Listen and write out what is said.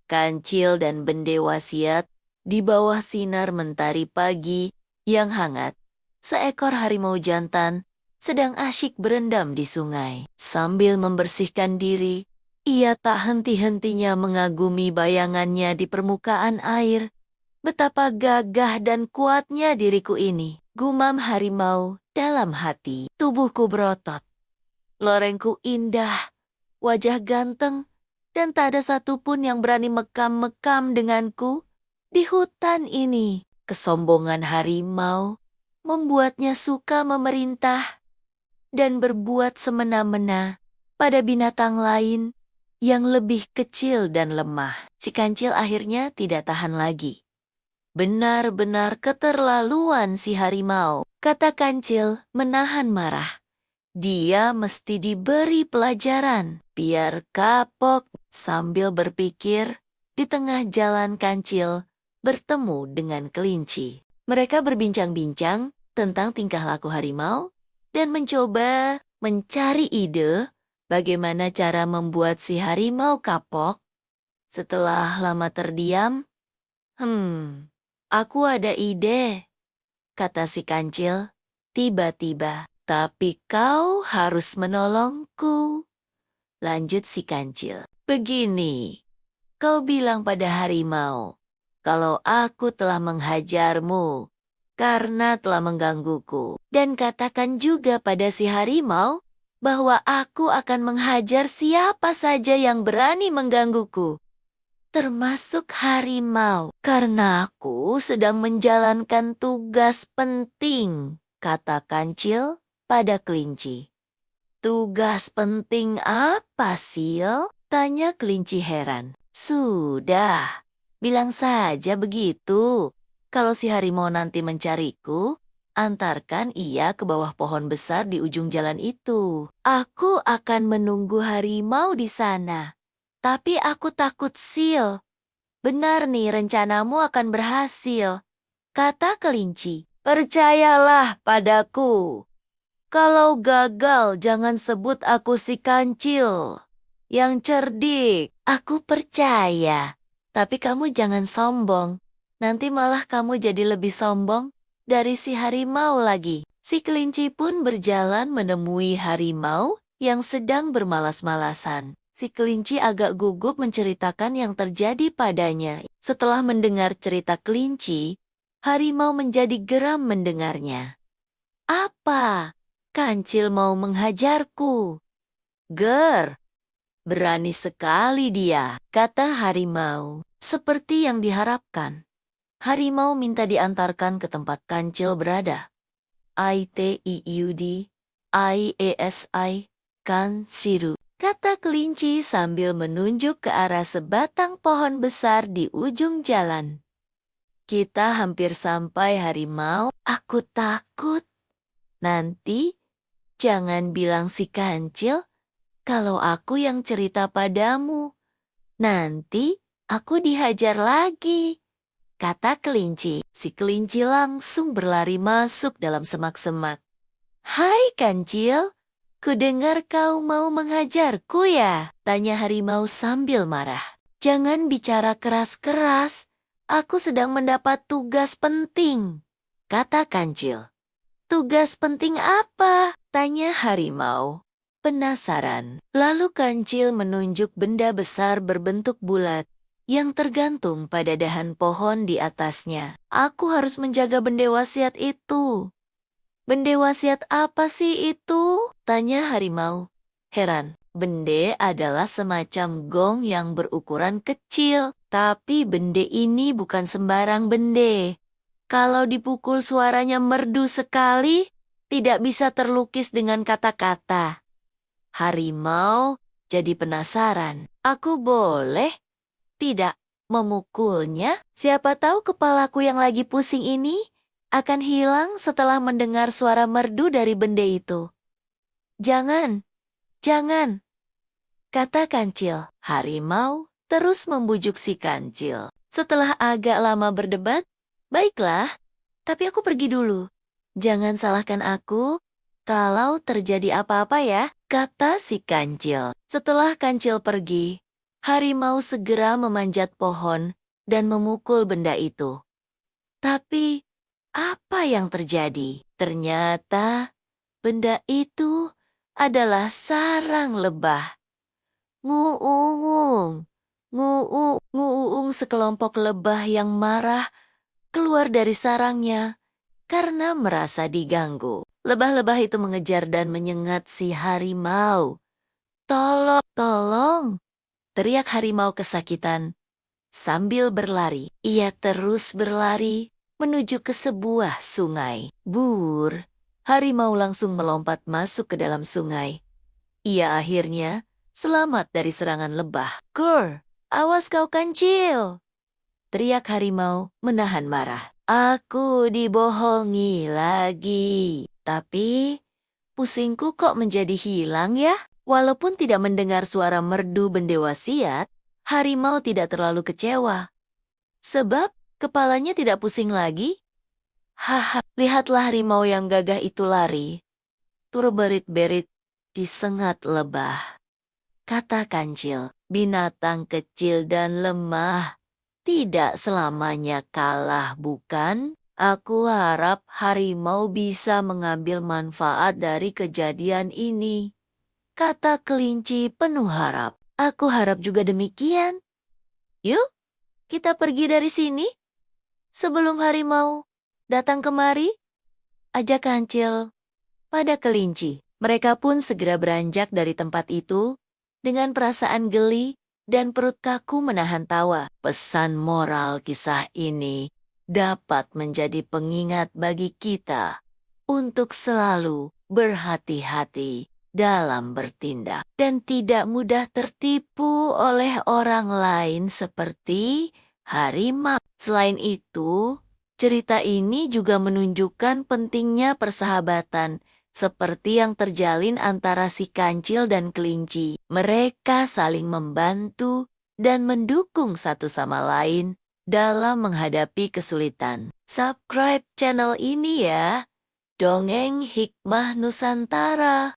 Kancil dan Bende Wasiat di bawah sinar mentari pagi yang hangat. Seekor harimau jantan sedang asyik berendam di sungai. Sambil membersihkan diri, ia tak henti-hentinya mengagumi bayangannya di permukaan air. Betapa gagah dan kuatnya diriku ini, gumam harimau dalam hati. Tubuhku berotot, lorengku indah, wajah ganteng, dan tak ada satupun yang berani mekam-mekam denganku di hutan ini. Kesombongan harimau membuatnya suka memerintah dan berbuat semena-mena pada binatang lain yang lebih kecil dan lemah. Si kancil akhirnya tidak tahan lagi. Benar-benar keterlaluan si harimau, kata kancil menahan marah. Dia mesti diberi pelajaran, biar kapok. Sambil berpikir, di tengah jalan kancil bertemu dengan kelinci. Mereka berbincang-bincang tentang tingkah laku harimau dan mencoba mencari ide bagaimana cara membuat si harimau kapok. Setelah lama terdiam, aku ada ide, kata si kancil tiba-tiba. Tapi kau harus menolongku, lanjut si kancil. Begini, kau bilang pada harimau kalau aku telah menghajarmu karena telah menggangguku. Dan katakan juga pada si harimau bahwa aku akan menghajar siapa saja yang berani menggangguku, termasuk harimau, karena aku sedang menjalankan tugas penting, kata kancil pada kelinci. Tugas penting apa, Sil? Tanya kelinci heran. Sudah, bilang saja begitu. Kalau si harimau nanti mencariku, antarkan ia ke bawah pohon besar di ujung jalan itu. Aku akan menunggu harimau di sana. Tapi aku takut, Sil. Benar nih, rencanamu akan berhasil, kata kelinci. Percayalah padaku. Kalau gagal, jangan sebut aku si kancil yang cerdik. Aku percaya, tapi kamu jangan sombong. Nanti malah kamu jadi lebih sombong dari si harimau lagi. Si kelinci pun berjalan menemui harimau yang sedang bermalas-malasan. Si kelinci agak gugup menceritakan yang terjadi padanya. Setelah mendengar cerita kelinci, harimau menjadi geram mendengarnya. Apa? Kancil mau menghajarku. Ger, berani sekali dia, kata harimau. Seperti yang diharapkan, harimau minta diantarkan ke tempat kancil berada. ITIUD, IESI, Kansiru, kata kelinci sambil menunjuk ke arah sebatang pohon besar di ujung jalan. Kita hampir sampai, harimau. Aku takut. Nanti jangan bilang si kancil kalau aku yang cerita padamu. Nanti aku dihajar lagi, kata kelinci. Si kelinci langsung berlari masuk dalam semak-semak. Hai kancil, kudengar kau mau menghajarku ya? Tanya harimau sambil marah. Jangan bicara keras-keras, aku sedang mendapat tugas penting, kata kancil. Tugas penting apa? Tanya harimau. Penasaran. Lalu kancil menunjuk benda besar berbentuk bulat yang tergantung pada dahan pohon di atasnya. Aku harus menjaga bende wasiat itu. Bende wasiat apa sih itu? Tanya harimau. Heran. Bende adalah semacam gong yang berukuran kecil. Tapi bende ini bukan sembarang bende. Kalau dipukul suaranya merdu sekali, tidak bisa terlukis dengan kata-kata. Harimau jadi penasaran. Aku boleh tidak memukulnya? Siapa tahu kepalaku yang lagi pusing ini akan hilang setelah mendengar suara merdu dari bende itu. Jangan, jangan, kata kancil. Harimau terus membujuk si kancil. Setelah agak lama berdebat, baiklah, tapi aku pergi dulu. Jangan salahkan aku kalau terjadi apa-apa ya, kata si kancil. Setelah kancil pergi, Harimau segera memanjat pohon dan memukul benda itu. Tapi, apa yang terjadi? Ternyata, benda itu adalah sarang lebah. Nguung, nguung sekelompok lebah yang marah keluar dari sarangnya karena merasa diganggu. Lebah-lebah itu mengejar dan menyengat si harimau. Tolong, tolong, teriak harimau kesakitan. Sambil berlari, ia terus berlari menuju ke sebuah sungai. Bur, harimau langsung melompat masuk ke dalam sungai. Ia akhirnya selamat dari serangan lebah. Gur, awas kau kancil! Teriak harimau menahan marah. Aku dibohongi lagi. Tapi, pusingku kok menjadi hilang ya? Walaupun tidak mendengar suara merdu bendewasiat, harimau tidak terlalu kecewa. Sebab kepalanya tidak pusing lagi. Haha, lihatlah harimau yang gagah itu lari. Turberit-berit disengat lebah. Kata kancil, binatang kecil dan lemah tidak selamanya kalah, bukan? Aku harap harimau bisa mengambil manfaat dari kejadian ini. Kata kelinci penuh harap. Aku harap juga demikian. Yuk, kita pergi dari sini. Sebelum harimau datang kemari, ajak kancil pada kelinci. Mereka pun segera beranjak dari tempat itu dengan perasaan geli dan perut kaku menahan tawa. Pesan moral kisah ini dapat menjadi pengingat bagi kita untuk selalu berhati-hati dalam bertindak dan tidak mudah tertipu oleh orang lain seperti harimau. Selain itu, cerita ini juga menunjukkan pentingnya persahabatan seperti yang terjalin antara si kancil dan kelinci. Mereka saling membantu dan mendukung satu sama lain dalam menghadapi kesulitan. Subscribe channel ini ya. Dongeng Hikmah Nusantara.